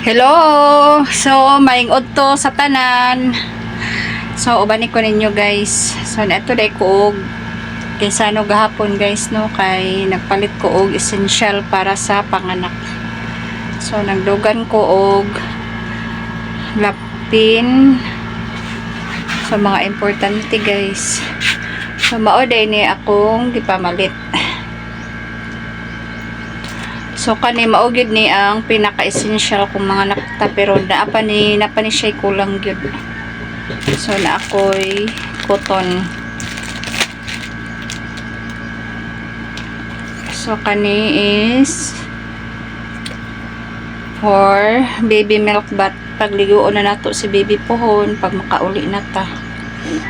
Hello! So, maing udto sa tanan. So, ubanik ko ninyo guys. So, nato day ko og kaysa no gahapon guys no kay nagpalit ko og essential para sa panganak. So, nagdugan ko og lapin. So, mga importante guys. So, mao day ni akong gipamalit. So kani maugid ni ang pinaka-essential kung mga nakta pero napa ni siya kulang gyud. So na ako'y cotton. So kani is for baby milk bath. Pagliguon na nato si baby pohon pag makauli na ta.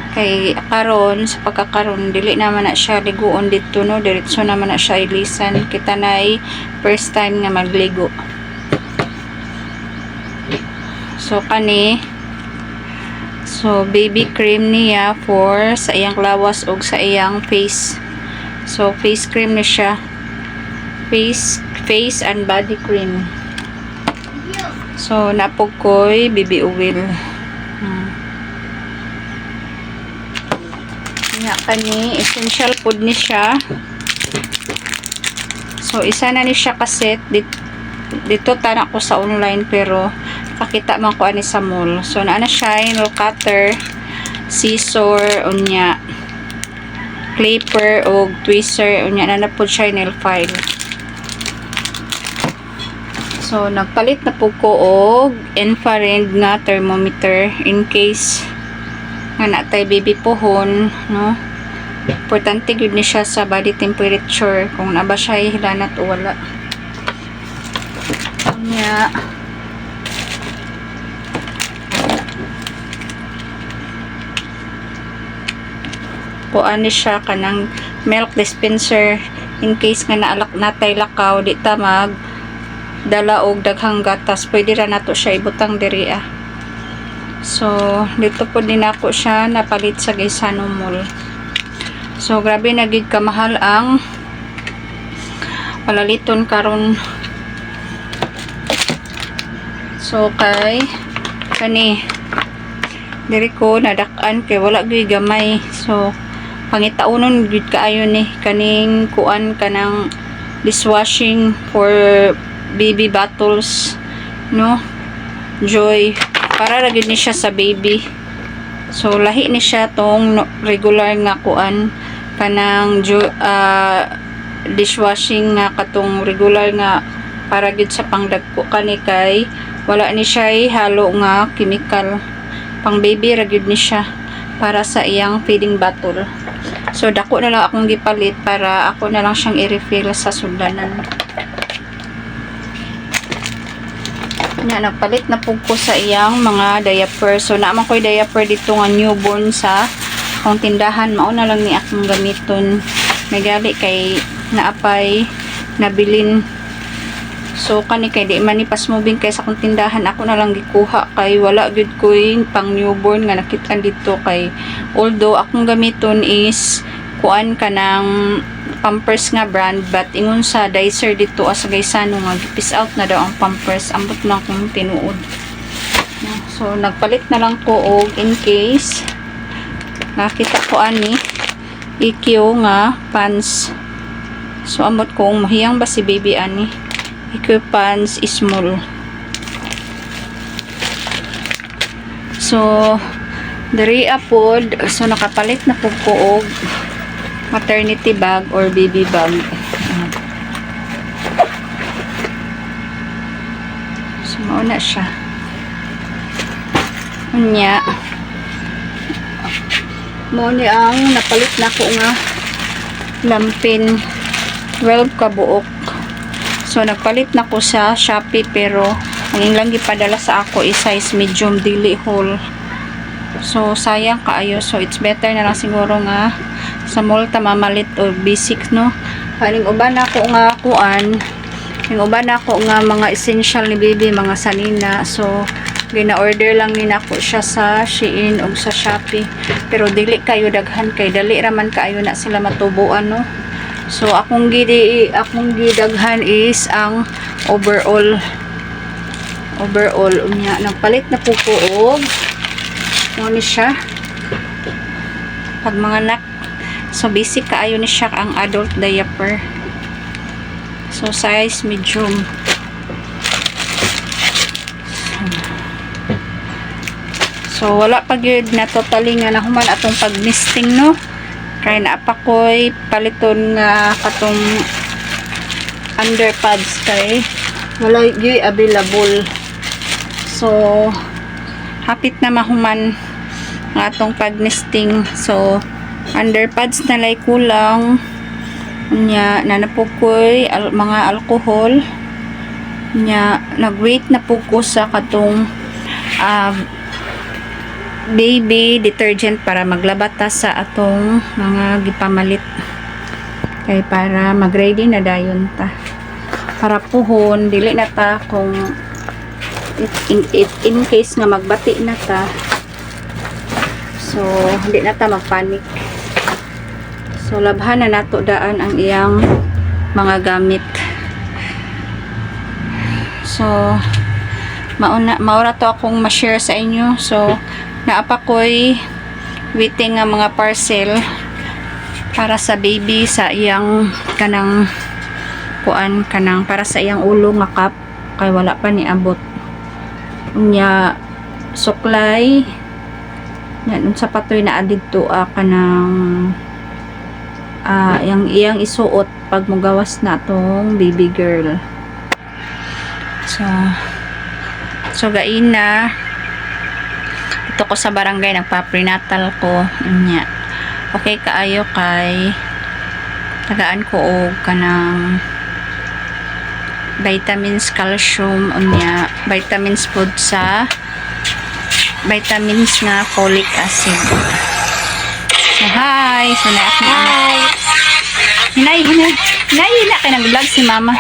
Kay karon sa pagkakaron dili naman na siya liguon dito no, diretso naman na siya ilisan. Kita nay first time nga magligo. So kani baby cream niya for sa iyang lawas og sa iyang face. So face cream ni siya. Face and body cream. So napog ko'y baby oil. Nga kani essential food ni siya. So isa na ni siya kaset dito tanak ko sa online pero kakita man ko ani sa mall. So naa na siya nail cutter, scissor, unya clipper og tweezer, unya na pud siya nail file. So nagpalit na pud ko og infrared nga thermometer in case nga natay baby pohon no. Importante gyud ni siya sa body temperature kung naba siya hilanat o wala. Nya kuan ni siya kanang milk dispenser in case nga naalak natay lakaw di ta mag dala og daghang gatas, pwede ra nato siya ibutang diri ah. So dito po din ako siya napalit sa Gaisano Mall. So grabe na gid kamahal ang palaliton karon. So kay kani diri ko nadak-an kay wala gyud gamay. So pangitaunon gid kaayo ni kaning kuan kanang dishwashing for baby bottles no, Joy para ra gid ni siya sa baby. So lahi ni siya tong regular nga kuan kanang dishwashing nga katong regular nga para gid sa pangdagko kani kay wala ni siya halo nga chemical. Pang baby ra gid ni siya para sa iyang feeding bottle. So dako na lang akong gipalit para ako na lang siyang i-refill sa sudlanan. Nya nagpalit na po ko sa iyang mga diaper. So naman ko'y diaper dito nga newborn sa akong tindahan. Mao na lang ni akong gamiton. May gali kay naapay nabilin. So kani kay di man ni pas moving kay sa akong tindahan, ako na lang gikuha kay wala gyud ko'y pang newborn nga nakita dito kay although akong gamiton is kuan kanang Pampers nga brand but ingon sa Dicer dito sa Gaisano nga gipis out na daw ang Pampers, ambot na akong tinuod. So nagpalit na lang ko og in case nakita ko ani EQ nga pants. So ambot ko mahiyang ba si baby ani EQ pants small. So diri apod so nakapalit na pud ko og maternity bag or baby bag. So mauna siya. Unya mo ni ang napalit na ko nga lampin 12 ka buok. So nagpalit na ko sa Shopee pero ang ilang gipadala sa ako is size medium dili whole. So sayang kaayo, so it's better na lang siguro nga sa mall ta mamalit o basic no. Kaning uban ako nga kuan, yung uban ako nga mga essential ni baby, mga sanina. So gina-order lang ni nako siya sa Shein o sa Shopee. Pero dili kayo daghan kay dali raman kaayo na sila matubuan no. So akong gidaghan is ang overall overall unya nagpalit na po ko og ano ni siya pag mga anak. So basic kaayo ni siya ang adult diaper. So size medium. So wala pa gyud na totally nga nahuman atong pag-misting no. Kaya na pa ko'y paliton nga katong underpads kay wala gyud available. So hapit na mahuman nga atong pag-nesting. So underpads na lay kulang nya nanapukoy mga alcohol nya nag-wait na po ko sa katong baby detergent para maglabata sa atong mga gipamalit kay para mag-ready na dayon ta para puhon dili na ta kung in case nga magbati na ta, so hindi na ta magpanik. So labhan na nato daan ang iyang mga gamit. So maura to akong ma-share sa inyo. So naapa ko'y waiting nga mga parcel para sa baby sa iyang kanang kuan kanang para sa iyang ulo nga cup kay wala pa ni abot nya suklay yan sa patoy na adito kanang iyang isuot pag mugawas na tong baby girl. So gain na ito ko sa barangay nagpa-prenatal ko nya okay kaayo kay tagaan ko og kanang vitamins, calcium unya vitamins food sa vitamins nga folic acid. So hi, so na ako hinay kay nag-vlog si mama.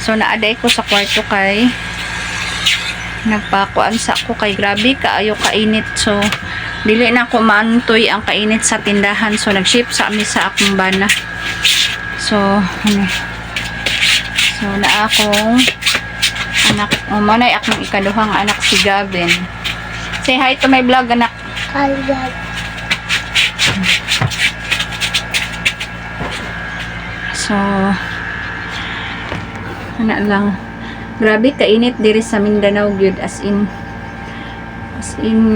So naaday ko sa kwarto kay nagpakuan sa ako kay grabe kaayo kainit. So dili na ko maantoy ang kainit sa tindahan. So nag-ship sa amin sa akong bana. So so na akong anak manay akong ikaduhang anak si Gavin. Say hi to my vlog anak. Hi vlog. So anak lang grabe kainit diri sa Mindanao gyud as in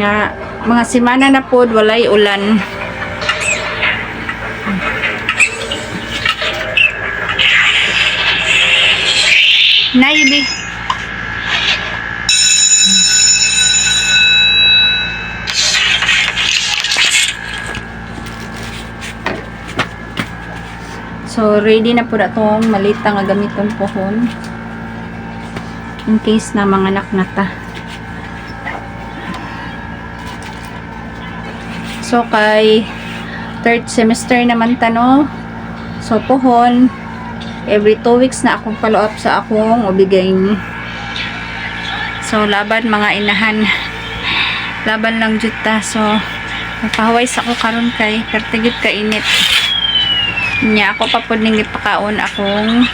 nga mga semana na pod walay ulan. Naibi so ready na po atong malita nga gamiton pohon in case na mga anak na ta. So kay third semester naman ta no. So pohon every 2 weeks na akong follow up sa akong obigay ni. So laban mga inahan. Laban lang jud ta. So nagpahuway sa ako karon kay pertigit ka init. Nya ako pa pud ning ipakaon akong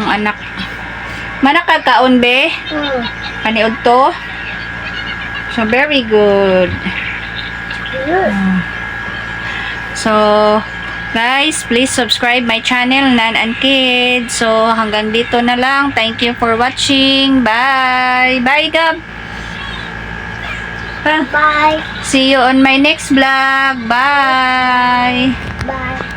anak. Mana ka kaon be? Kaniud to? So very good. So guys, please subscribe my channel Nan and Kids. So hanggang dito na lang. Thank you for watching. Bye. Bye Gab. Bye. See you on my next vlog. Bye. Bye.